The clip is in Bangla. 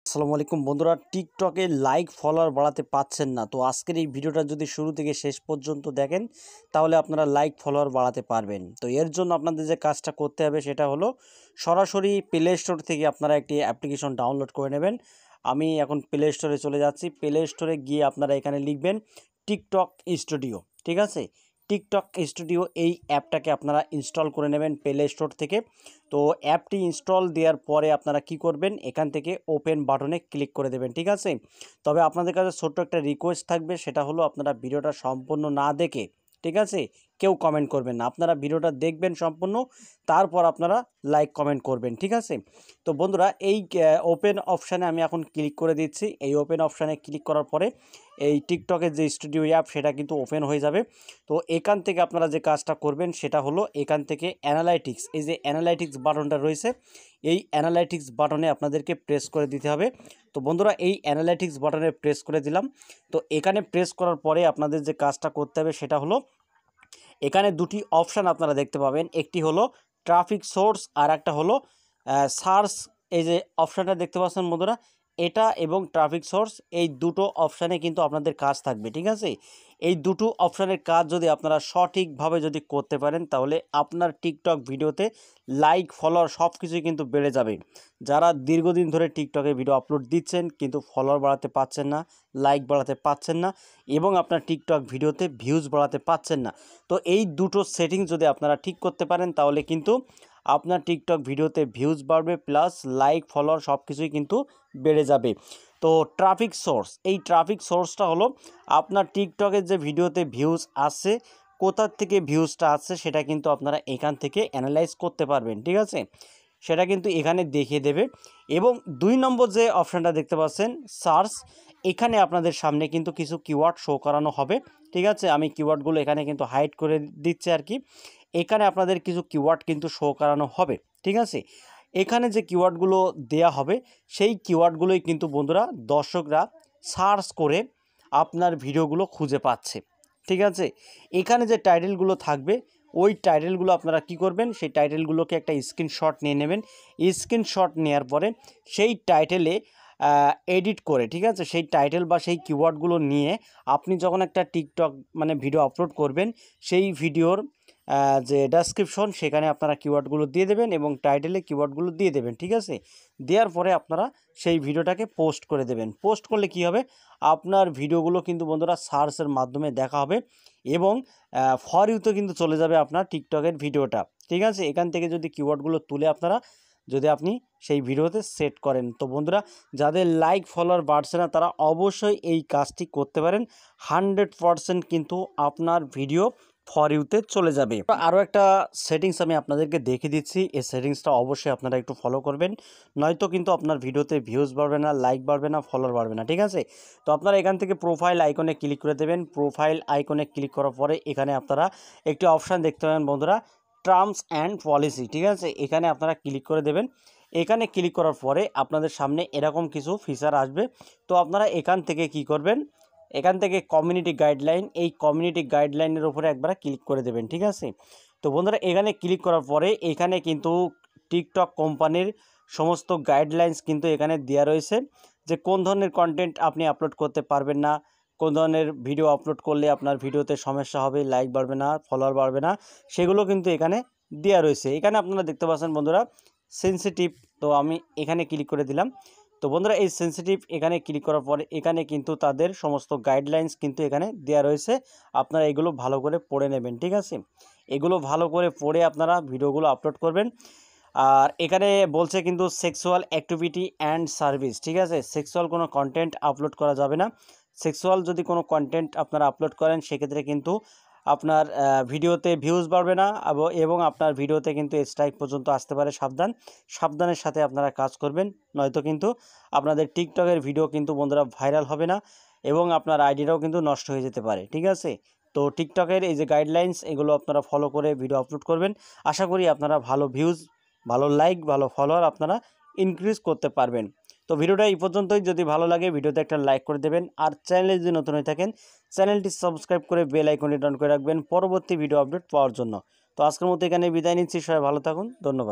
আসসালামু আলাইকুম বন্ধুরা, টিকটকে লাইক ফলোয়ার বাড়াতে পাচ্ছেন না। তো আজকের এই ভিডিওটা যদি শুরু থেকে শেষ পর্যন্ত দেখেন তাহলে আপনারা লাইক ফলোয়ার বাড়াতে পারবেন। তো এর জন্য আপনাদের যে কাজটা করতে হবে সেটা হলো সরাসরি প্লে স্টোর থেকে আপনারা একটি অ্যাপ্লিকেশন ডাউনলোড করে নেবেন। আমি এখন প্লে স্টোরে চলে যাচ্ছি। প্লে স্টোরে গিয়ে আপনারা এখানে লিখবেন টিকটক স্টুডিও। ঠিক আছে, টিকটক স্টুডিও এই অ্যাপটাকে আপনারা ইনস্টল করে নেবেন প্লে স্টোর থেকে। তো অ্যাপটি ইনস্টল দেওয়ার পরে আপনারা কি করবেন, এখান থেকে ওপেন বাটনে ক্লিক করে দেবেন। ঠিক আছে, তবে আপনাদের কাছে ছোট্ট একটা রিকোয়েস্ট থাকবে, সেটা হলো আপনারা ভিডিওটা সম্পূর্ণ না দেখে, ঠিক আছে, কেউ কমেন্ট করবেন না। আপনারা ভিডিওটা দেখবেন সম্পূর্ণ, তারপর আপনারা লাইক কমেন্ট করবেন। ঠিক আছে, তো বন্ধুরা এই ওপেন অপশানে আমি এখন ক্লিক করে দিচ্ছি। এই ওপেন অপশানে ক্লিক করার পরে এই টিকটকের যে স্টুডিও অ্যাপ সেটা কিন্তু ওপেন হয়ে যাবে। তো এখান থেকে আপনারা যে কাজটা করবেন সেটা হলো এখান থেকে অ্যানালাইটিক্স, এই যে অ্যানালাইটিক্স বাটনটা রয়েছে, এই অ্যানালাইটিক্স বাটনে আপনাদেরকে প্রেস করে দিতে হবে। তো বন্ধুরা এই অ্যানালাইটিক্স বাটনে প্রেস করে দিলাম। তো এখানে প্রেস করার পরে আপনাদের যে কাজটা করতে হবে সেটা হলো এখানে দুটি অপশান আপনারা দেখতে পাবেন, একটি হলো ট্রাফিক সোর্স আর একটা হলো সার্চ। এই যে অপশানটা দেখতে পাচ্ছেন বন্ধুরা, এটা এবং ট্রাফিক সোর্স, এই দুটো অপশানে কিন্তু আপনাদের কাজ থাকবে। ঠিক আছে, এই দুটো অপশানের কাজ যদি আপনারা সঠিকভাবে যদি করতে পারেন তাহলে আপনার টিকটক ভিডিওতে লাইক ফলোয়ার সব কিছুই কিন্তু বেড়ে যাবে। যারা দীর্ঘদিন ধরে টিকটকে ভিডিও আপলোড দিচ্ছেন কিন্তু ফলোয়ার বাড়াতে পাচ্ছেন না, লাইক বাড়াতে পাচ্ছেন না এবং আপনার টিকটক ভিডিওতে ভিউজ বাড়াতে পাচ্ছেন না, তো এই দুটো সেটিংস যদি আপনারা ঠিক করতে পারেন তাহলে কিন্তু আপনার টিকটক ভিডিওতে ভিউজ বাড়বে, প্লাস লাইক ফলোয়ার সব কিছুই কিন্তু বেড়ে যাবে। তো ট্রাফিক সোর্স, এই ট্রাফিক সোর্সটা হলো আপনার টিকটকের যে ভিডিওতে ভিউজ আসছে, কোথার থেকে ভিউজটা আসছে সেটা কিন্তু আপনারা এখান থেকে অ্যানালাইজ করতে পারবেন। ঠিক আছে, সেটা কিন্তু এখানে দেখিয়ে দেবে। এবং 2 নম্বর যে অপশানটা দেখতে পাচ্ছেন সার্চ, এখানে আপনাদের সামনে কিন্তু কিছু কিওয়ার্ড শো করানো হবে। ঠিক আছে, আমি কিওয়ার্ডগুলো এখানে কিন্তু হাইড করে দিচ্ছি আর কি। এখানে আপনাদের কিছু কিওয়ার্ড কিন্তু শো করানো হবে। ঠিক আছে, এখানে যে কিওয়ার্ডগুলো দেয়া হবে সেই কিওয়ার্ডগুলোই কিন্তু বন্ধুরা দর্শকরা সার্চ করে আপনার ভিডিওগুলো খুঁজে পাচ্ছে। ঠিক আছে, এখানে যে টাইটেলগুলো থাকবে ওই টাইটেলগুলো আপনারা কি করবেন, সেই টাইটেলগুলোকে একটা স্ক্রিনশট নিয়ে নেবেন। স্ক্রিনশট নেওয়ার পরে সেই টাইটেলে এডিট করে, ঠিক আছে, সেই টাইটেল বা সেই কিওয়ার্ডগুলো নিয়ে আপনি যখন একটা টিকটক ভিডিও আপলোড করবেন সেই ভিডিওর যে ডেসক্রিপশন সেখানে আপনারা কিওয়ার্ডগুলো দিয়ে দেবেন এবং টাইটেলে কিওয়ার্ডগুলো দিয়ে দেবেন। ঠিক আছে, দেওয়ার পরে আপনারা সেই ভিডিওটাকে পোস্ট করে দেবেন। পোস্ট করলে কি হবে, আপনার ভিডিওগুলো কিন্তু বন্ধুরা সার্চের মাধ্যমে দেখা হবে এবং ফর ইউতে কিন্তু চলে যাবে আপনার টিকটকের ভিডিওটা। ঠিক আছে, এখান থেকে যদি কিওয়ার্ডগুলো তুলে আপনারা যদি আপনি সেই ভিডিওতে সেট করেন, তো বন্ধুরা যাদের লাইক ফলোয়ার বাড়ছে না তারা অবশ্যই এই কাজটি করতে পারেন। 100% কিন্তু আপনার ভিডিও ফর ইউতে চলে যাবে। আরও একটা সেটিংস আমি আপনাদেরকে দেখিয়ে দিচ্ছি, এই সেটিংসটা অবশ্যই আপনারা একটু ফলো করবেন, নয়তো কিন্তু আপনার ভিডিওতে ভিউজ বাড়বে না, লাইক বাড়বে না, ফলোয়ার বাড়বে না। ঠিক আছে, তো আপনারা এখান থেকে প্রোফাইল আইকনে ক্লিক করে দেবেন। প্রোফাইল আইকনে ক্লিক করার পরে এখানে আপনারা একটি অপশান দেখতে পাবেন বন্ধুরা, টার্মস অ্যান্ড পলিসি। ঠিক আছে, এখানে আপনারা ক্লিক করে দেবেন। এখানে ক্লিক করার পরে আপনাদের সামনে এরকম কিছু ফিচার আসবে। তো আপনারা এখান থেকে কি করবেন, এখান থেকে কমিউনিটি গাইডলাইন, এই কমিউনিটি গাইডলাইনের উপরে একবার ক্লিক করে দেবেন। ঠিক আছে, তো বন্ধুরা এখানে ক্লিক করার পরে এখানে কিন্তু টিকটক কোম্পানির সমস্ত গাইডলাইন্স কিন্তু এখানে দেওয়া রয়েছে, যে কোন ধরনের কন্টেন্ট আপনি আপলোড করতে পারবেন না, কোন ধরনের ভিডিও আপলোড করলে আপনার ভিডিওতে সমস্যা হবে, লাইক বাড়বে না, ফলোয়ার বাড়বে না, সেগুলো কিন্তু এখানে দেওয়া রয়েছে। এখানে আপনারা দেখতে পাচ্ছেন বন্ধুরা সেনসিটিভ, তো আমি এখানে ক্লিক করে দিলাম। তো বন্ধুরা এই সেনসিটিভ এখানে ক্লিক করার পরে এখানে কিন্তু তাদের সমস্ত গাইডলাইন্স কিন্তু এখানে দেওয়া রয়েছে, আপনারা এগুলো ভালো করে পড়ে নেবেন। ঠিক আছে, এগুলো ভালো করে পড়ে আপনারা ভিডিওগুলো আপলোড করবেন। আর এখানে বলছে কিন্তু সেক্সুয়াল অ্যাক্টিভিটি অ্যান্ড সার্ভিস। ঠিক আছে, সেক্সুয়াল কোনো কন্টেন্ট আপলোড করা যাবে না। সেক্সুয়াল যদি কোনো কন্টেন্ট আপনারা আপলোড করেন সেক্ষেত্রে কিন্তু আপনার ভিডিওতে ভিউজ বাড়বে না এবং আপনার ভিডিওতে কিন্তু স্ট্রাইক পর্যন্ত আসতে পারে। সাবধানের সাথে আপনারা কাজ করবেন, নয়তো কিন্তু আপনাদের টিকটকের ভিডিও কিন্তু বন্ধুরা ভাইরাল হবে না এবং আপনার আইডিটাও কিন্তু নষ্ট হয়ে যেতে পারে। ঠিক আছে, তো টিকটকের এই যে গাইডলাইন্স এগুলো আপনারা ফলো করে ভিডিও আপলোড করবেন। আশা করি আপনারা ভালো ভিউজ, ভালো লাইক, ভালো ফলোয়ার আপনারা ইনক্রিজ করতে পারবেন। তো ভিডিওটা এই পর্যন্তই। যদি ভালো লাগে ভিডিওতে একটা লাইক করে দেবেন, আর চ্যানেলে যদি নতুন হয়ে থাকেন চ্যানেলটি সাবস্ক্রাইব করে বেল আইকনটি অন করে রাখবেন পরবর্তী ভিডিও আপডেট পাওয়ার জন্য। তো আজকের মতো এখানে বিদায় নিচ্ছি, সবাই ভালো থাকুন, ধন্যবাদ।